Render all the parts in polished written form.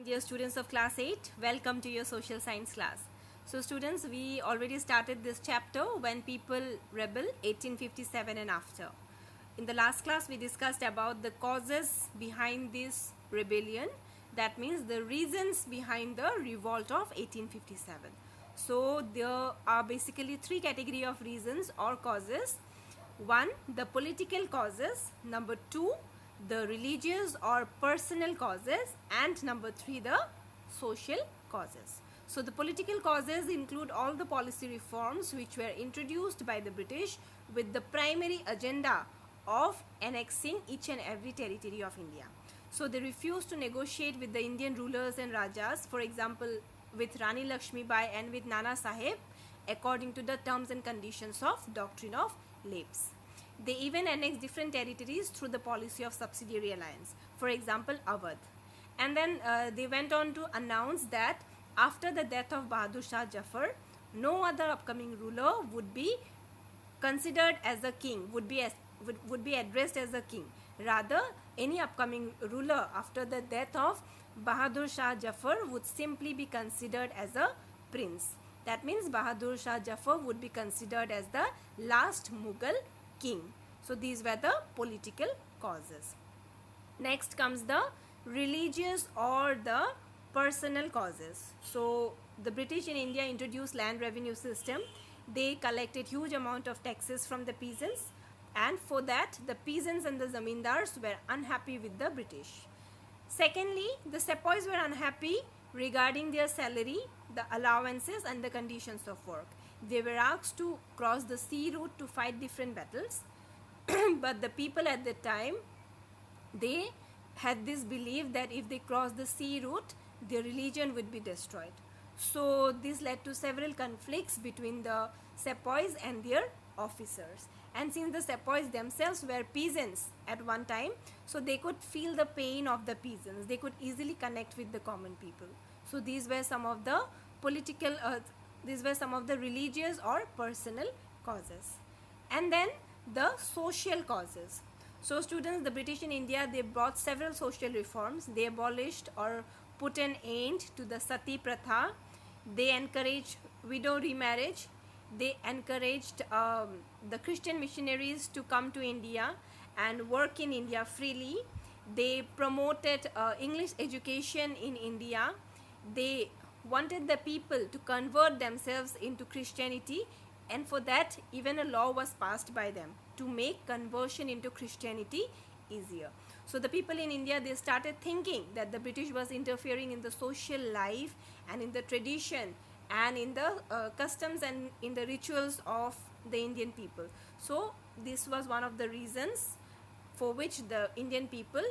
Dear students of class 8, welcome to your social science class. So students, we already started this chapter when people rebel 1857 and after. In the last class we discussed about the causes behind this rebellion, that means the reasons behind the revolt of 1857. So there are basically three categories of reasons or causes. One, the political causes. Number two, the religious or personal causes. And number three, the social causes. So the political causes include all the policy reforms which were introduced by the British with the primary agenda of annexing each and every territory of India. So they refused to negotiate with the Indian rulers and Rajas, for example with Rani Lakshmi Bai and with Nana Sahib, according to the terms and conditions of Doctrine of Lapse. They even annexed different territories through the policy of subsidiary alliance, for example Awadh. And then they went on to announce that after the death of Bahadur Shah Jafar, no other upcoming ruler would be considered as a king, would be addressed as a king. Rather, any upcoming ruler after the death of Bahadur Shah Jafar would simply be considered as a prince. That means Bahadur Shah Jafar would be considered as the last Mughal king. So these were the political causes. Next comes the religious or the personal causes. So the British in India introduced land revenue system. They collected huge amount of taxes from the peasants, and for that the peasants and the zamindars were unhappy with the British. Secondly, the sepoys were unhappy regarding their salary, the allowances and the conditions of work. They were asked to cross the sea route to fight different battles but the people at the time, they had this belief that if they crossed the sea route, their religion would be destroyed. So this led to several conflicts between the sepoys and their officers. And since the sepoys themselves were peasants at one time, so they could feel the pain of the peasants. They could easily connect with the common people. So these were some of the religious or personal causes. And then the social causes. So students, the British in India, they brought several social reforms. They abolished or put an end to the sati pratha. They encouraged widow remarriage. They encouraged the Christian missionaries to come to India and work in India freely. They promoted English education in India. They wanted the people to convert themselves into Christianity, and for that even a law was passed by them to make conversion into Christianity easier. So the people in India, they started thinking that the British was interfering in the social life and in the tradition and in the customs and in the rituals of the Indian people. So this was one of the reasons for which the Indian people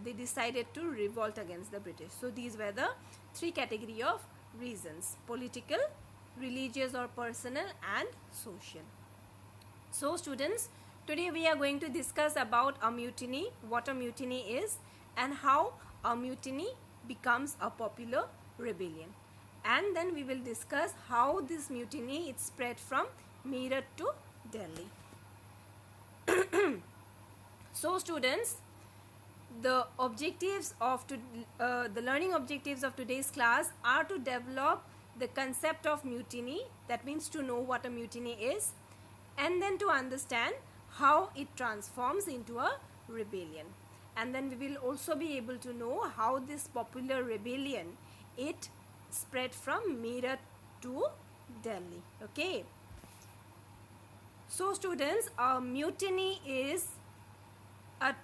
they decided to revolt against the British. So these were the three categories of reasons: political, religious or personal, and social. So students, today we are going to discuss about a mutiny, what a mutiny is, and how a mutiny becomes a popular rebellion. And then we will discuss how this mutiny it spread from Meerut to Delhi. So students, the objectives of the learning objectives of today's class are to develop the concept of mutiny, that means to know what a mutiny is, and then to understand how it transforms into a rebellion. And then we will also be able to know how this popular rebellion it spread from Meerut to Delhi. Okay. So students, a mutiny is a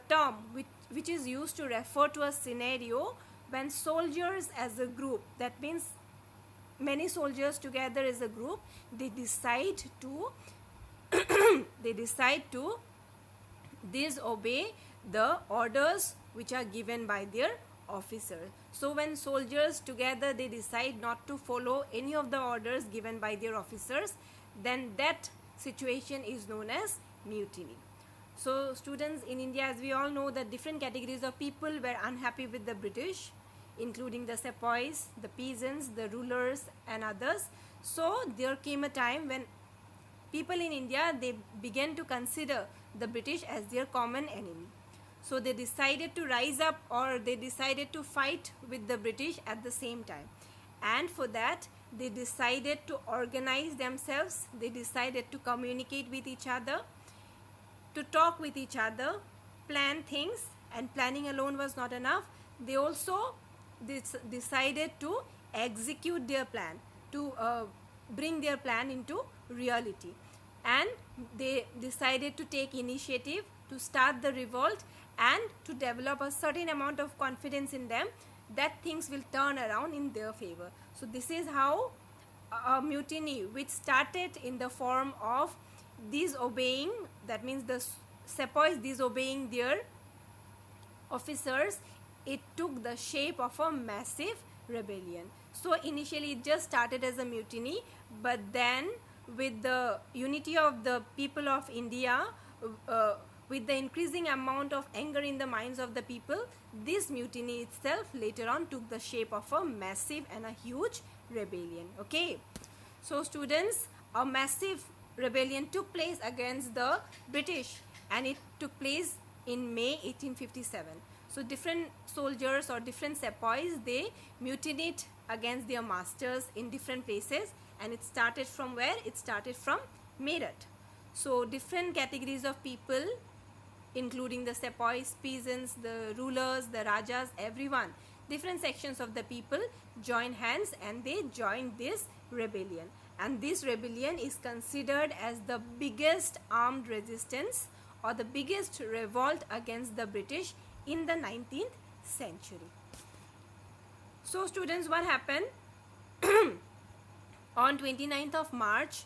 term which is used to refer to a scenario when soldiers as a group, that means many soldiers together as a group, they decide to disobey the orders which are given by their officer. So when soldiers together they decide not to follow any of the orders given by their officers, then that situation is known as mutiny. So students, in India, as we all know, that different categories of people were unhappy with the British, including the sepoys, the peasants, the rulers and others. So there came a time when people in India, they began to consider the British as their common enemy. So they decided to rise up, or they decided to fight with the British at the same time. And for that, they decided to organize themselves, they decided to communicate with each other, to talk with each other, plan things. And planning alone was not enough. They also decided to execute their plan, to bring their plan into reality. And they decided to take initiative to start the revolt and to develop a certain amount of confidence in them that things will turn around in their favor. So this is how a mutiny, which started in the form of disobeying, that means the sepoys disobeying their officers, it took the shape of a massive rebellion. So initially it just started as a mutiny, but then with the unity of the people of India, with the increasing amount of anger in the minds of the people, this mutiny itself later on took the shape of a massive and a huge rebellion. Okay, so students, a massive rebellion took place against the British, and it took place in May 1857. So different soldiers or different sepoys, they mutinied against their masters in different places, and it started from where? It started from Meerut. So different categories of people, including the sepoys, peasants, the rulers, the rajas, everyone, different sections of the people joined hands and they joined this rebellion. And this rebellion is considered as the biggest armed resistance or the biggest revolt against the British in the 19th century. So students, what happened? On 29th of March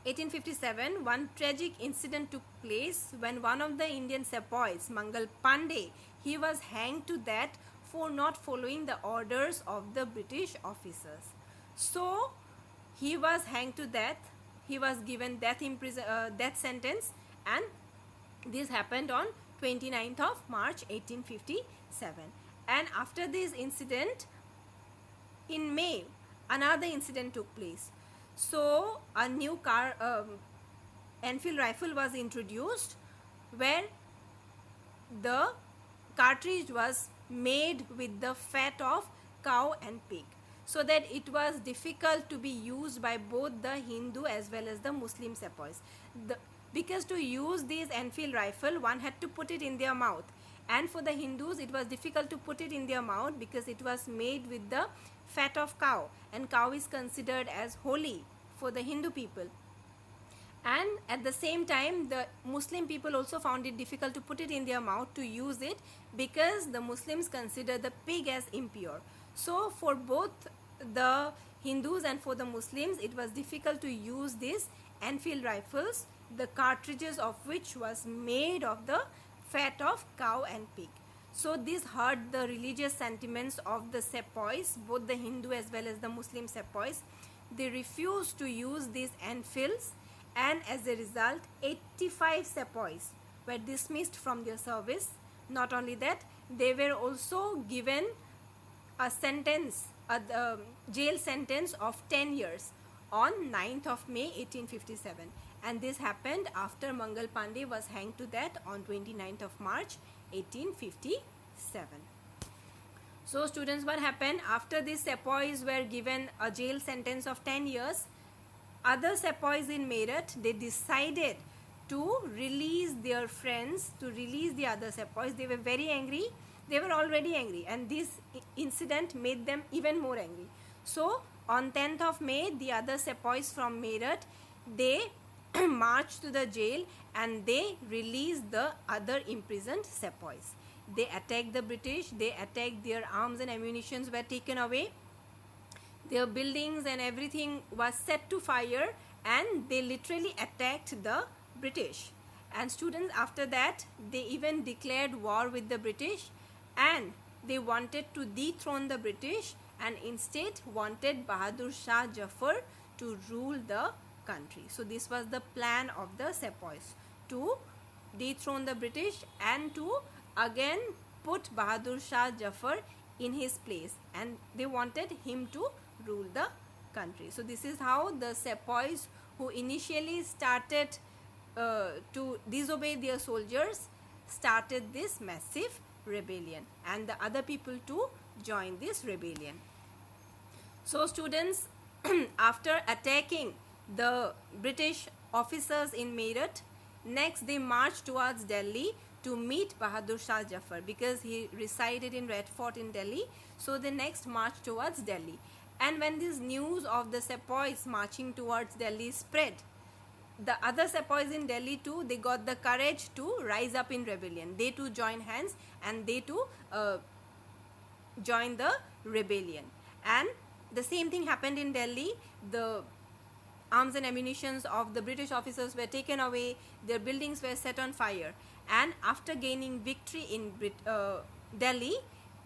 1857, one tragic incident took place when one of the Indian sepoys, Mangal Pandey, he was hanged to death for not following the orders of the British officers. So he was hanged to death, he was given death sentence, and this happened on 29th of March 1857. And after this incident, in May, another incident took place. So a new Enfield rifle was introduced, where the cartridge was made with the fat of cow and pig, so that it was difficult to be used by both the Hindu as well as the Muslim sepoys. Because to use this Enfield rifle, one had to put it in their mouth, and for the Hindus it was difficult to put it in their mouth because it was made with the fat of cow, and cow is considered as holy for the Hindu people. And at the same time, the Muslim people also found it difficult to put it in their mouth to use it, because the Muslims consider the pig as impure. So for both the Hindus and for the Muslims, it was difficult to use these Enfield rifles, the cartridges of which was made of the fat of cow and pig. So this hurt the religious sentiments of the sepoys, both the Hindu as well as the Muslim sepoys. They refused to use these Enfields, and as a result 85 sepoys were dismissed from their service. Not only that, they were also given a sentence, a jail sentence of 10 years on 9th of May 1857, and this happened after Mangal Pandey was hanged to death on 29th of March 1857. So students, what happened after these sepoys were given a jail sentence of 10 years, other sepoys in Meerut, they decided to release their friends, to release the other sepoys. They were very angry. They were already angry, and this incident made them even more angry. So on 10th of May, the other sepoys from Meerut, they marched to the jail and they released the other imprisoned sepoys. They attacked the British, they attacked, their arms and ammunitions were taken away, their buildings and everything was set to fire, and they literally attacked the British. And students, after that, they even declared war with the British, and they wanted to dethrone the British and instead wanted Bahadur Shah Jafar to rule the country. So this was the plan of the sepoys, to dethrone the British and to again put Bahadur Shah Jafar in his place, and they wanted him to rule the country. So this is how the sepoys, who initially started to disobey their soldiers, started this massive rebellion, and the other people too joined this rebellion. So students, after attacking the British officers in Meerut, next they marched towards Delhi to meet Bahadur Shah Zafar, because he resided in Red Fort in Delhi. So they next marched towards Delhi, and when this news of the sepoys marching towards Delhi spread, the other sepoys in Delhi too, they got the courage to rise up in rebellion. They too joined hands, and they too joined the rebellion. And the same thing happened in Delhi. The arms and ammunitions of the British officers were taken away, their buildings were set on fire, and after gaining victory in Delhi,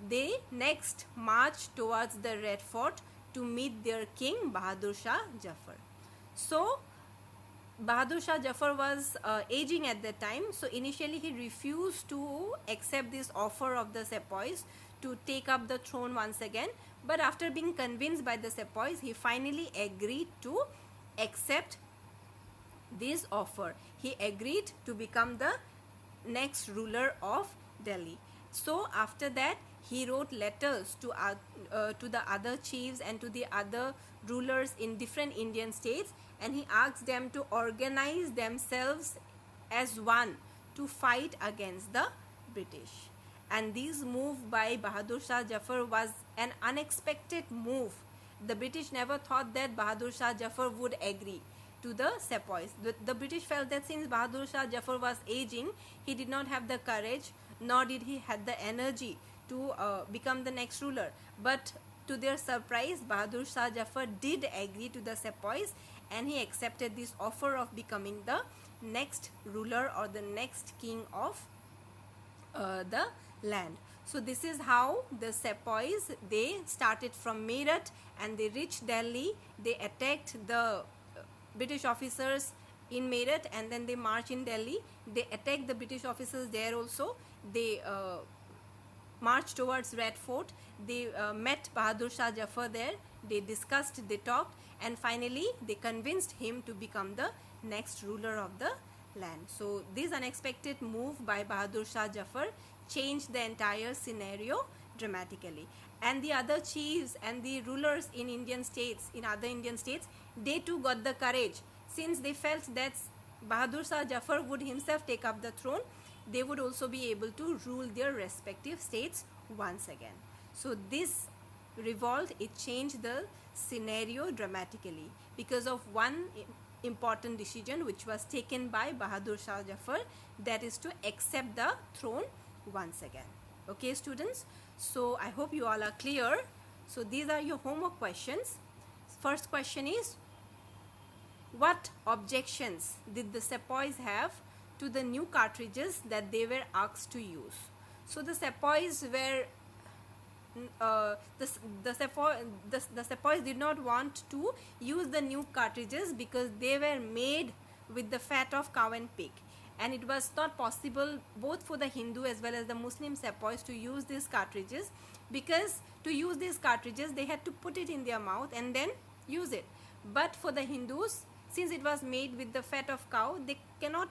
they next marched towards the Red Fort to meet their king Bahadur Shah Zafar. So Bahadur Shah Zafar was aging at that time, so initially he refused to accept this offer of the sepoys to take up the throne once again, but after being convinced by the sepoys, he finally agreed to accept this offer. He agreed to become the next ruler of Delhi. So after that, he wrote letters to the other chiefs and to the other rulers in different Indian states, and he asked them to organize themselves as one to fight against the British. And this move by Bahadur Shah Zafar was an unexpected move. The British never thought that Bahadur Shah Zafar would agree to the sepoys. The British felt that since Bahadur Shah Zafar was aging, he did not have the courage, nor did he have the energy to become the next ruler. But to their surprise, Bahadur Shah Zafar did agree to the sepoys, and he accepted this offer of becoming the next ruler or the next king of the land. So this is how the sepoys, they started from Meerut and they reached Delhi. They attacked the British officers in Meerut, and then they marched in Delhi. They attacked the British officers there also. They marched towards Red Fort. They met Bahadur Shah Zafar there. They discussed, they talked, and finally they convinced him to become the next ruler of the land. So this unexpected move by Bahadur Shah Zafar changed the entire scenario dramatically. And the other chiefs and the rulers in other Indian states, they too got the courage. Since they felt that Bahadur Shah Zafar would himself take up the throne, they would also be able to rule their respective states once again. So this revolt, it changed the scenario dramatically because of one important decision which was taken by Bahadur Shah Zafar, that is to accept the throne once again. Okay students, so I hope you all are clear. So these are your homework questions. First question is, what objections did the sepoys have to the new cartridges that they were asked to use? So the sepoys were the sepoys did not want to use the new cartridges because they were made with the fat of cow and pig, and it was not possible both for the Hindu as well as the Muslim sepoys to use these cartridges, because to use these cartridges they had to put it in their mouth and then use it. But for the Hindus, since it was made with the fat of cow, they cannot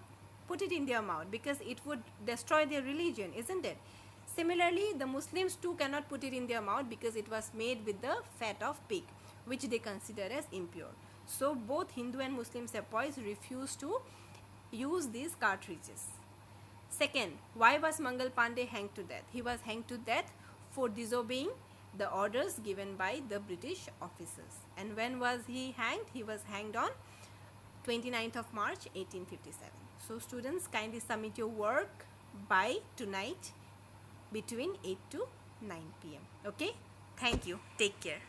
put it in their mouth because it would destroy their religion, isn't it? Similarly, the Muslims too cannot put it in their mouth because it was made with the fat of pig, which they consider as impure. So both Hindu and Muslim sepoys refused to use these cartridges. Second, why was Mangal Pandey hanged to death? He was hanged to death for disobeying the orders given by the British officers. And when was he hanged? He was hanged on 29th of March 1857. So students, kindly submit your work by tonight between 8 to 9 p.m. Okay? Thank you. Take care.